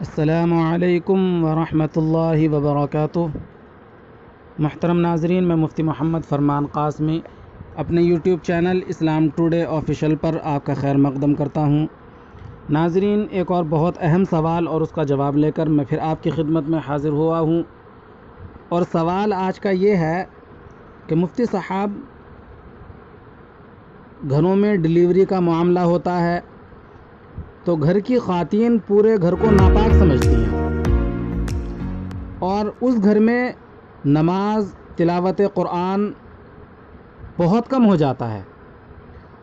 السلام علیکم ورحمۃ اللہ وبرکاتہ۔ محترم ناظرین، میں مفتی محمد فرمان قاسمی اپنے یوٹیوب چینل اسلام ٹوڈے آفیشیل پر آپ کا خیر مقدم کرتا ہوں۔ ناظرین، ایک اور بہت اہم سوال اور اس کا جواب لے کر میں پھر آپ کی خدمت میں حاضر ہوا ہوں، اور سوال آج کا یہ ہے کہ مفتی صاحب، گھروں میں ڈلیوری کا معاملہ ہوتا ہے تو گھر کی خواتین پورے گھر کو ناپاک سمجھتی ہیں، اور اس گھر میں نماز، تلاوت قرآن بہت کم ہو جاتا ہے،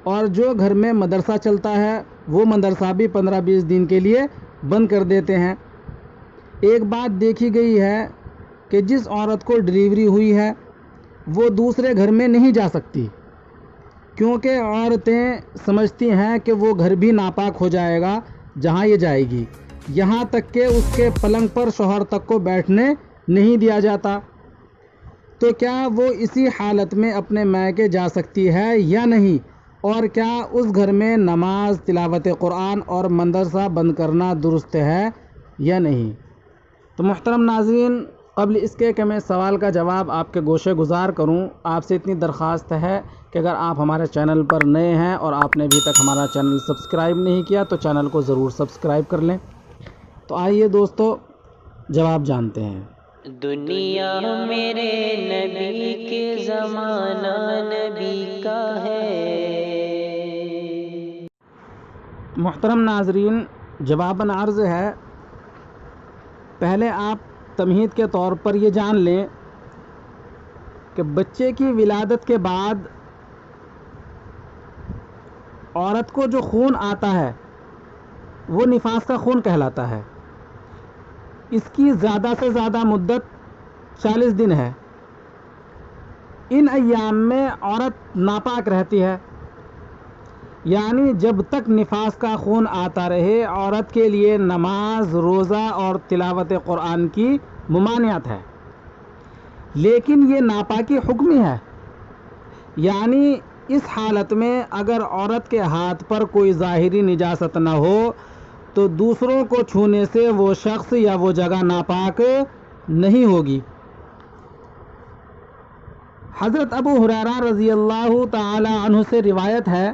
اور جو گھر میں مدرسہ چلتا ہے وہ مدرسہ بھی 15-20 دن کے لیے بند کر دیتے ہیں۔ ایک بات دیکھی گئی ہے کہ جس عورت کو ڈلیوری ہوئی ہے وہ دوسرے گھر میں نہیں جا سکتی، کیونکہ عورتیں سمجھتی ہیں کہ وہ گھر بھی ناپاک ہو جائے گا جہاں یہ جائے گی، یہاں تک کہ اس کے پلنگ پر شوہر تک کو بیٹھنے نہیں دیا جاتا۔ تو کیا وہ اسی حالت میں اپنے میکے جا سکتی ہے یا نہیں، اور کیا اس گھر میں نماز، تلاوت قرآن اور مدرسہ بند کرنا درست ہے یا نہیں؟ تو محترم ناظرین، قبل اس کے کہ میں سوال کا جواب آپ کے گوشے گزار کروں، آپ سے اتنی درخواست ہے کہ اگر آپ ہمارے چینل پر نئے ہیں اور آپ نے ابھی تک ہمارا چینل سبسکرائب نہیں کیا تو چینل کو ضرور سبسکرائب کر لیں۔ تو آئیے دوستو، جواب جانتے ہیں۔ دنیا میرے نبی کے زمانہ نبی کا ہے۔ محترم ناظرین، جواباً عرض ہے، پہلے آپ تمہید کے طور پر یہ جان لیں کہ بچے کی ولادت کے بعد عورت کو جو خون آتا ہے وہ نفاس کا خون کہلاتا ہے۔ اس کی زیادہ سے زیادہ مدت 40 دن ہے۔ ان ایام میں عورت ناپاک رہتی ہے، یعنی جب تک نفاس کا خون آتا رہے عورت کے لیے نماز، روزہ اور تلاوت قرآن کی ممانعت ہے۔ لیکن یہ ناپاکی حکمی ہے، یعنی اس حالت میں اگر عورت کے ہاتھ پر کوئی ظاہری نجاست نہ ہو تو دوسروں کو چھونے سے وہ شخص یا وہ جگہ ناپاک نہیں ہوگی۔ حضرت ابو ہریرہ رضی اللہ تعالی عنہ سے روایت ہے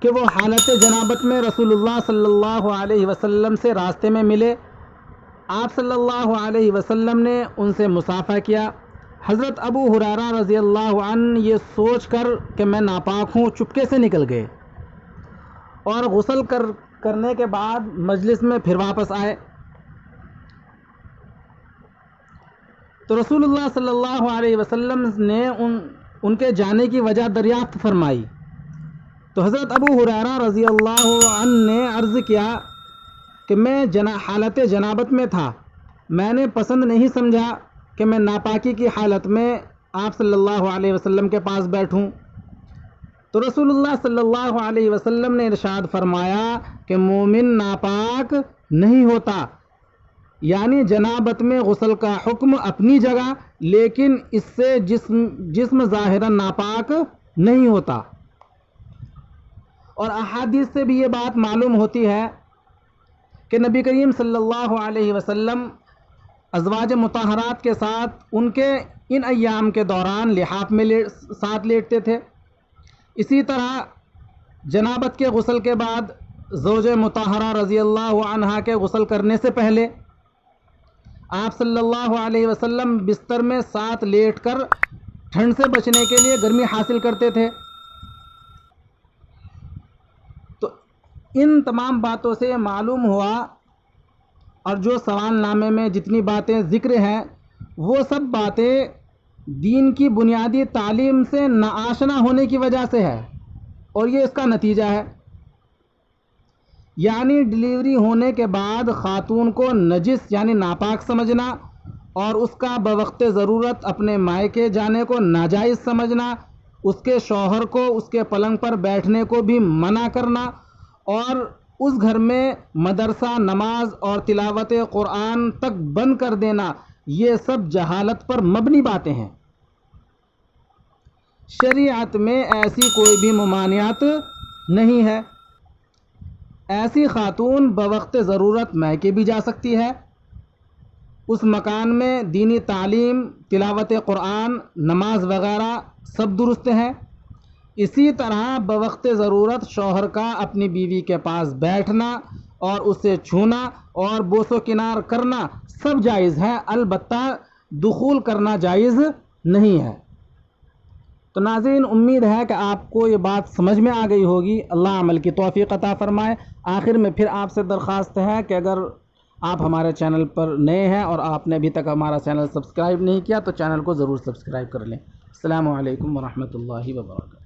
کہ وہ حالت جنابت میں رسول اللہ صلی اللہ علیہ وسلم سے راستے میں ملے۔ آپ صلی اللہ علیہ وسلم نے ان سے مصافحہ کیا۔ حضرت ابو ہریرہ رضی اللہ عنہ یہ سوچ کر کہ میں ناپاک ہوں چپکے سے نکل گئے، اور غسل کرنے کے بعد مجلس میں پھر واپس آئے۔ تو رسول اللہ صلی اللہ علیہ وسلم نے ان کے جانے کی وجہ دریافت فرمائی۔ تو حضرت ابو ہریرہ رضی اللہ عنہ نے عرض کیا کہ میں حالت جنابت میں تھا، میں نے پسند نہیں سمجھا کہ میں ناپاکی کی حالت میں آپ صلی اللہ علیہ وسلم کے پاس بیٹھوں۔ تو رسول اللہ صلی اللہ علیہ وسلم نے ارشاد فرمایا کہ مومن ناپاک نہیں ہوتا، یعنی جنابت میں غسل کا حکم اپنی جگہ، لیکن اس سے جسم ظاہراً ناپاک نہیں ہوتا۔ اور احادیث سے بھی یہ بات معلوم ہوتی ہے کہ نبی کریم صلی اللہ علیہ وسلم ازواج مطہرات کے ساتھ ان کے ان ایام کے دوران لحاف میں ساتھ لیٹتے تھے۔ اسی طرح جنابت کے غسل کے بعد زوج مطہرہ رضی اللہ عنہا کے غسل کرنے سے پہلے آپ صلی اللہ علیہ وسلم بستر میں ساتھ لیٹ کر ٹھنڈ سے بچنے کے لیے گرمی حاصل کرتے تھے۔ تو ان تمام باتوں سے معلوم ہوا، اور جو سوال نامے میں جتنی باتیں ذکر ہیں وہ سب باتیں دین کی بنیادی تعلیم سے ناآشنا ہونے کی وجہ سے ہے، اور یہ اس کا نتیجہ ہے۔ یعنی ڈلیوری ہونے کے بعد خاتون کو نجس یعنی ناپاک سمجھنا، اور اس کا بوقت ضرورت اپنے مائکے جانے کو ناجائز سمجھنا، اس کے شوہر کو اس کے پلنگ پر بیٹھنے کو بھی منع کرنا، اور اس گھر میں مدرسہ، نماز اور تلاوت قرآن تک بند کر دینا، یہ سب جہالت پر مبنی باتیں ہیں۔ شریعت میں ایسی کوئی بھی ممانعت نہیں ہے۔ ایسی خاتون بوقت ضرورت میکے بھی جا سکتی ہے، اس مکان میں دینی تعلیم، تلاوت قرآن، نماز وغیرہ سب درست ہے۔ اسی طرح بوقت ضرورت شوہر کا اپنی بیوی کے پاس بیٹھنا اور اسے چھونا اور بوس و کنار کرنا سب جائز ہے، البتہ دخول کرنا جائز نہیں ہے۔ تو ناظرین، امید ہے کہ آپ کو یہ بات سمجھ میں آ گئی ہوگی۔ اللہ عمل کی توفیق عطا فرمائے۔ آخر میں پھر آپ سے درخواست ہے کہ اگر آپ ہمارے چینل پر نئے ہیں اور آپ نے ابھی تک ہمارا چینل سبسکرائب نہیں کیا تو چینل کو ضرور سبسکرائب کر لیں۔ السلام علیکم ورحمۃ اللہ وبرکاتہ۔